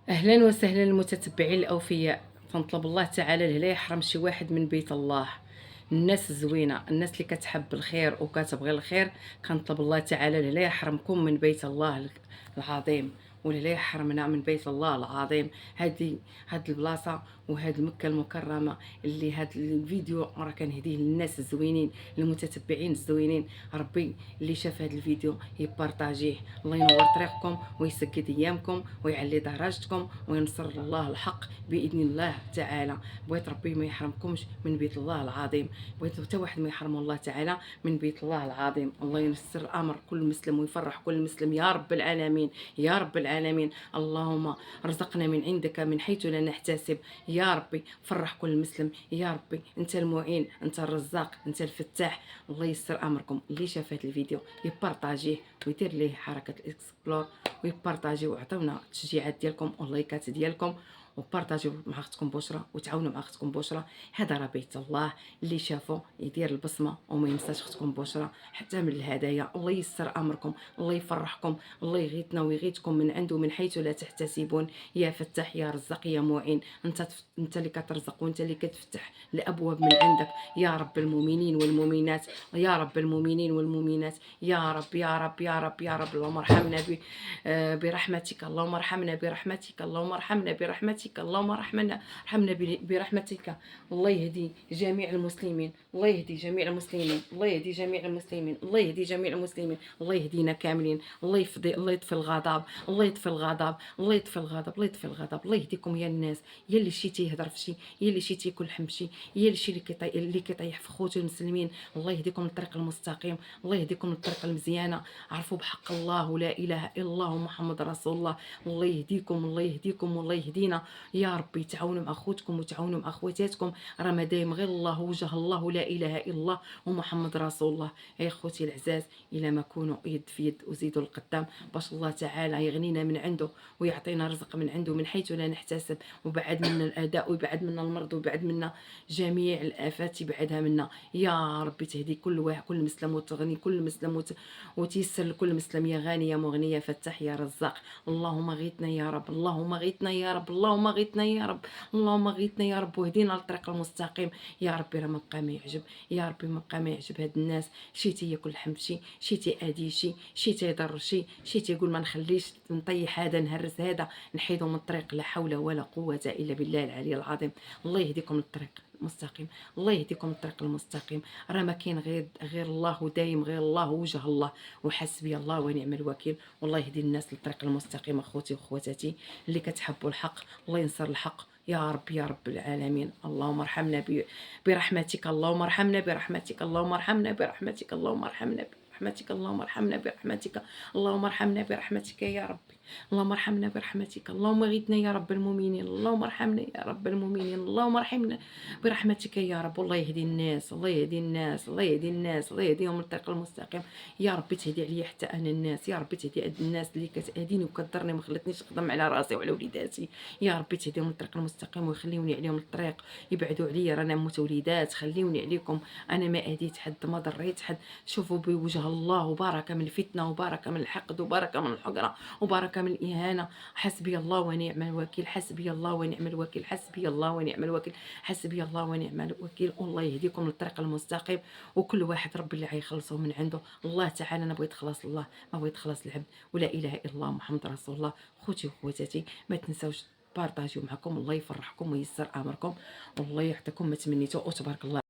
اهلا وسهلا المتتبعين الاوفياء. فنطلب الله تعالى لا يحرم شي واحد من بيت الله. الناس الزوينه، الناس اللي كتحب الخير وكتبغي الخير، كنطلب الله تعالى لا يحرمكم من بيت الله العظيم، ولا لا يحرمنا من بيت الله العظيم. هاد البلاصه وهاد مكه المكرمه اللي هاد الفيديو راه كنهديه للناس الزوينين، المتتبعين الزوينين. ربي اللي شاف هاد الفيديو يبارطاجيه، الله ينور طريقكم ويسكت ايامكم ويعلي درجتكم وينصر الله الحق باذن الله تعالى. بغيت ربي ما يحرمكمش من بيت الله العظيم، بغيت حتى واحد ما يحرم الله تعالى من بيت الله العظيم. الله ييسر الامر كل مسلم ويفرح كل مسلم يا رب العالمين، يا رب العالمين. اللهم رزقنا من عندك من حيث لا نحتسب. يا ربي فرح كل مسلم، يا ربي انت المعين، انت الرزاق، انت الفتاح. الله ييسر امركم. اللي شاف هذا الفيديو يبارطاجيه ويدير ليه حركه الاكسبلور ويبارطاجيو وعطيونا التشجيعات ديالكم واللايكات ديالكم، وبارطاجيو مع اختكم بشرى وتعاونوا مع اختكم بشرى. هذا راه بيت الله، اللي شافو يدير البصمه وما ينساش اختكم بشرى حتى من الهدايا. الله ييسر امركم، الله يفرحكم، الله يغيثنا ويغيثكم من عنده من حيث لا تحتسبون. يا فتاح يا رزاق يا معين، انت اللي كترزق وانت اللي كتفتح الابواب من عندك. يا رب المؤمنين والمؤمنات، يا رب المؤمنين والمؤمنات، يا رب يا رب يا رب يا رب. اللهم ارحمنا برحمتك، اللهم ارحمنا برحمتك، اللهم ارحمنا برحمتك، اللهم ارحمنا برحمتك. الله يهدي جميع المسلمين، الله يهدي جميع المسلمين، الله يهدي جميع المسلمين، الله يهدي جميع المسلمين. الله يهدينا كاملين، الله يفضي، الله يطفي الغضب، الله يطفي الغضب، الله يطفي الغضب، الله يطفي الغضب. الله يهديكم يا الناس، يا اللي شي تيهضر في شي، يا اللي شي تيكل حم شي، يا اللي شي اللي كيطيح في خوتو المسلمين. الله يهديكم للطريق المستقيم، الله يهديكم للطريق المزيانه. عرفوا بحق الله لا اله الا الله محمد رسول الله. الله يهديكم، الله يهديكم، والله يهدينا. يا ربي تعاونوا مع خوتكم وتعاونوا مع خواتاتكم، راه ما دايم غير الله وجه الله لا اله الا الله ومحمد رسول الله. يا خوتي العزاز، الى ما كونوا يد في يد وزيدوا القدام باش الله تعالى يغنينا من عنده ويعطينا رزق من عنده من حيث لا نحتسب، وبعد منا الاذى ويبعد منا المرض ويبعد منا جميع الافات يبعدها منا. يا ربي تهدي كل واحد، كل مسلم، وتغني كل مسلم وتيسر لكل مسلم. يا غاني يا مغني يا فتاح يا رزاق. اللهم غيثنا يا رب، اللهم غيثنا يا رب، اللهم غيثنا يا رب، اللهم غيثنا يا رب واهدينا للطريق المستقيم. يا ربي راه ما بقى ما يعجب، يا ربي ما بقى ما يعجب هاد الناس. شي تياكل لحم شي تيأذي شي تيضر شي تيقول ما نخليش نطيح هذا نهرس هذا نحيدو من الطريق. لا حول ولا قوة الا بالله العلي العظيم. الله يهديكم للطريق المستقيم، الله يهديكم الطريق المستقيم. راه ما كاين غير الله، ودايم غير الله وجه الله، وحسبي الله ونعم الوكيل. والله يهدي الناس للطريق المستقيم. اخوتي واخواتاتي اللي كتحبوا الحق، الله ينصر الحق يا رب يا رب العالمين. اللهم ارحمنا برحمتك، اللهم ارحمنا برحمتك، اللهم ارحمنا برحمتك، اللهم ارحمنا برحمتك، اللهم ارحمنا برحمتك، اللهم ارحمنا برحمتك يا ربي. اللهم ارحمنا برحمتك، اللهم غيثنا يا رب المؤمنين، اللهم ارحمنا يا رب المؤمنين، اللهم ارحمنا برحمتك يا رب. والله يهدي الناس، الله يهدي الناس، الله يهدي الناس، الله يهديهم للطريق المستقيم. يا ربي تهدي عليا حتى انا الناس، يا ربي تهدي الناس اللي كتهديني وكضرني ما خلتنيش نخدم على راسي وعلى وليداتي. يا ربي تهديهم للطريق المستقيم ويخليوني عليهم الطريق، يبعدوا عليا رانا موت وليدات. خليوني عليكم، انا ما اذيت حد ما ضريت حد. شوفوا بوجه الله، وبركه من الفتنه، وبركه من الحقد، وبركه من الحقره، وبركه من الاهانه. حسبي الله ونعم الوكيل، حسبي الله ونعم الوكيل، حسبي الله ونعم الوكيل، حسبي الله ونعم الوكيل. والله يهديكم للطريق المستقيم، وكل واحد ربي اللي غيخلصه من عنده الله تعالى. انا بغيت خلاص الله، ما بغيت خلاص العبد، ولا اله الا الله محمد رسول الله. خوتي وخواتاتي ما تنساوش بارطاجيو معكم، الله يفرحكم وييسر امركم، والله يعطيكم ما تمنيتوا، وتبارك الله.